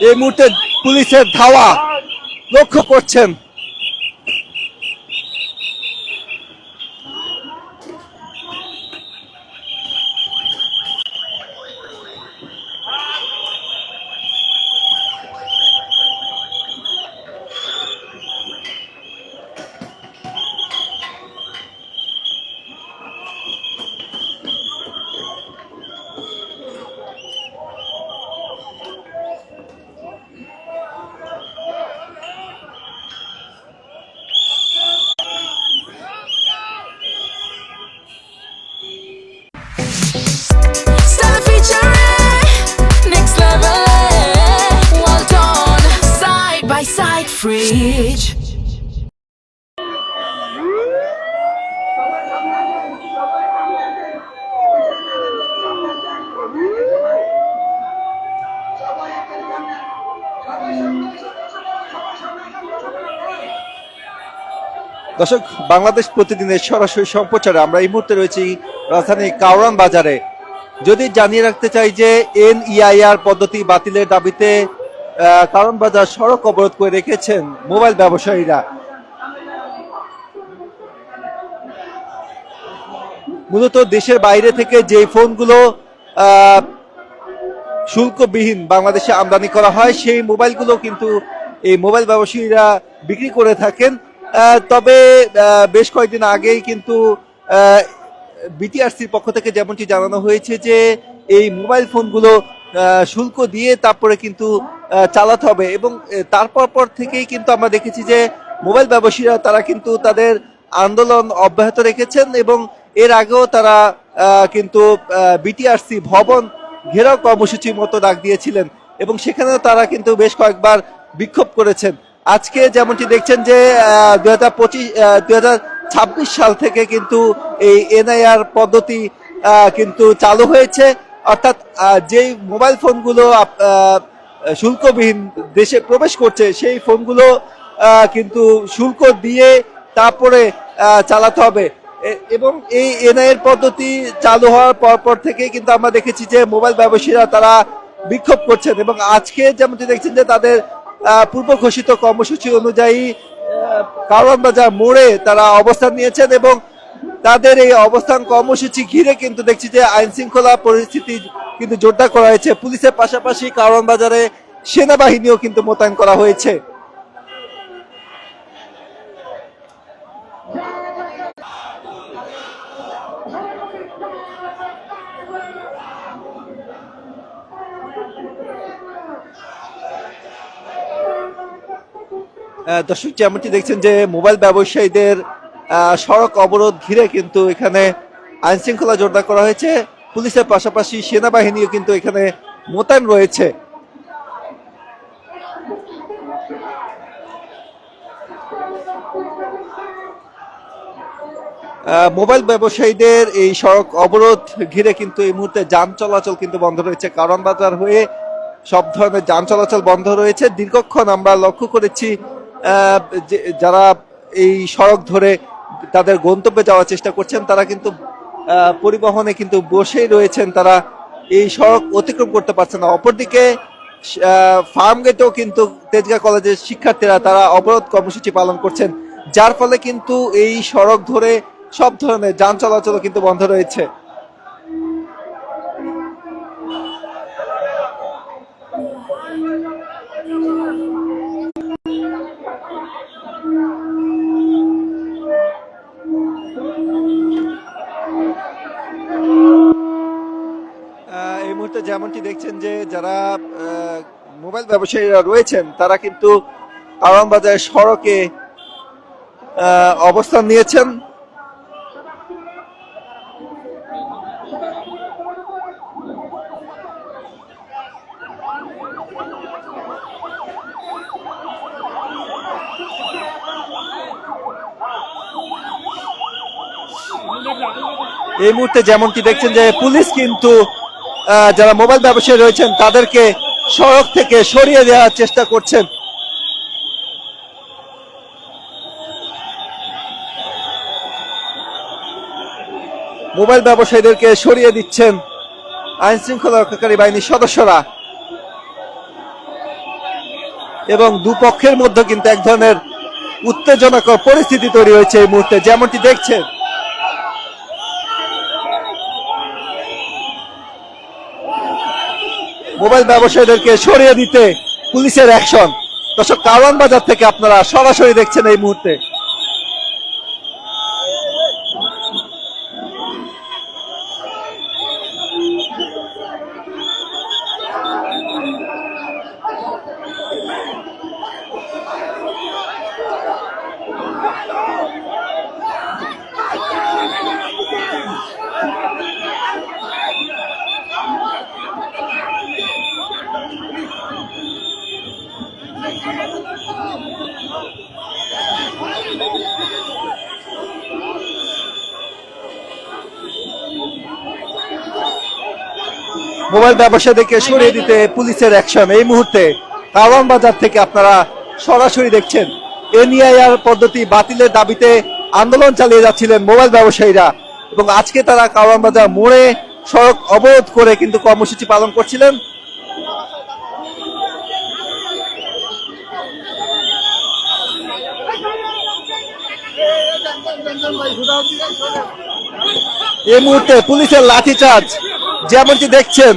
এই মুহূর্তে পুলিশের ধাওয়া লক্ষ্য করছেন। Stella featuring next level. Well done, side by side, fridge. দর্শক, বাংলাদেশ প্রতিদিনের সরাসরি সম্প্রচারে আমরা এই মুহূর্তে রয়েছি রাজধানী কারওয়ান বাজারে। যদি জানিয়ে রাখতে চাই যে NEIR পদ্ধতি বাতিলের দাবিতে কারওয়ান বাজার সড়ক অবরোধ করে রেখেছেন মোবাইল ব্যবসায়ীরা। মূলত দেশের বাইরে থেকে যে ফোনগুলো শুল্কবিহীন বাংলাদেশে আমদানি করা হয় সেই মোবাইলগুলো কিন্তু এই মোবাইল ব্যবসায়ীরা বিক্রি করে থাকেন। তবে বেশ কয়েকদিন আগেই কিন্তু বিটিআরসির পক্ষ থেকে যেমনটি জানানো হয়েছে যে এই মোবাইল ফোনগুলো শুল্ক দিয়ে তারপরে কিন্তু চালাতে হবে, এবং তারপর থেকেই কিন্তু আমরা দেখেছি যে মোবাইল ব্যবসায়ীরা তারা কিন্তু তাদের আন্দোলন অব্যাহত রেখেছেন, এবং এর আগেও তারা কিন্তু বিটিআরসি ভবন ঘেরাও কর্মসূচির মতো ডাক দিয়েছিলেন, এবং সেখানেও তারা কিন্তু বেশ কয়েকবার বিক্ষোভ করেছেন। আজকে যেমনটি দেখছেন যে 2026 সাল থেকে কিন্তু এই NIR পদ্ধতি কিন্তু চালু হয়েছে, অর্থাৎ যেই মোবাইল ফোনগুলো শুল্কবিহীন দেশে প্রবেশ করছে সেই ফোনগুলো কিন্তু শুল্ক দিয়ে তারপরে চালাতে হবে। এবং এই NIR পদ্ধতি চালু হওয়ার পর থেকে কিন্তু আমরা দেখেছি যে মোবাইল ব্যবসায়ীরা তারা বিক্ষোভ করছেন, এবং আজকে যেমনটি দেখছেন যে তাদের পূর্ব ঘোষিত কর্মসূচি অনুযায়ী কারওয়ান বাজার মোড়ে তারা অবস্থান নিয়েছেন, এবং তাদের এই অবস্থান কর্মসূচি ঘিরে কিন্তু দেখছি যে আইন শৃঙ্খলা পরিস্থিতি কিন্তু জোরদার করা হয়েছে। পুলিশের পাশাপাশি কারওয়ান বাজারে সেনাবাহিনীও কিন্তু মোতায়েন করা হয়েছে। দর্শক, যেমনটি দেখছেন যে মোবাইল ব্যবসায়ীদের সড়ক অবরোধ ঘিরে কিন্তু এখানে আইন শৃঙ্খলা জোরদার করা হয়েছে। পুলিশের পাশাপাশি সেনাবাহিনীও কিন্তু এখানে মোতায়েন রয়েছে। মোবাইল ব্যবসায়ীদের এই সড়ক অবরোধ ঘিরে কিন্তু এই মুহূর্তে যান চলাচল কিন্তু বন্ধ রয়েছে। কারওয়ান বাজার হয়ে সব ধরনের যান চলাচল বন্ধ রয়েছে। দীর্ঘক্ষণ আমরা লক্ষ্য করেছি যারা এই সড়ক ধরে তাদের গন্তব্যে যাওয়ার চেষ্টা করছেন তারা কিন্তু পরিবহনে কিন্তু বসেই রয়েছেন, তারা এই সড়ক অতিক্রম করতে পারছে না। অপরদিকে ফার্ম গেটেও কিন্তু তেজগাঁ কলেজের শিক্ষার্থীরা তারা অবরোধ কর্মসূচি পালন করছেন, যার ফলে কিন্তু এই সড়ক ধরে সব ধরনের যান চলাচল কিন্তু বন্ধ রয়েছে। এই মুহূর্তে যেমনটি দেখছেন যে যারা মোবাইল ব্যবসায়ীরা রয়েছেন তারা কিন্তু কারওয়ান বাজার সড়কে অবস্থান নিয়েছেন। এই মুহূর্তে যেমনটি দেখছেন যে পুলিশ কিন্তু যারা মোবাইল ব্যবসায়ী রয়েছেন তাদেরকে সড়ক থেকে সরিয়ে দেওয়ার চেষ্টা করছেন। মোবাইল ব্যবসায়ীদেরকে সরিয়ে দিচ্ছেন আইন শৃঙ্খলা রক্ষাকারী বাহিনীর সদস্যরা। এবং দুপক্ষের মধ্যে কিন্তু এক ধরনের উত্তেজনাকর পরিস্থিতি তৈরি হয়েছে এই মুহূর্তে, যেমনটি দেখছেন। মোবাইল ব্যবসায়ীদেরকে সরিয়ে দিতে পুলিশের অ্যাকশন। দর্শক, কারওয়ান বাজার থেকে আপনারা সরাসরি দেখছেন এই মুহূর্তে। মোবাইল ব্যবসায়ীদেরকে সরিয়ে দিতে পুলিশের অ্যাকশন এই মুহূর্তে কারওয়ান বাজার থেকে আপনারা সরাসরি দেখছেন। এনআইআর পদ্ধতি বাতিলের দাবিতে আন্দোলন চালিয়ে যাচ্ছিলেন মোবাইল ব্যবসায়ীরা, এবং আজকে তারা কারওয়ান বাজার মোড়ে সড়ক অবরোধ করে কিন্তু কর্মসূচি পালন করছিলেন। এই মুহূর্তে পুলিশের লাঠিচার্জ যেমনটি দেখছেন।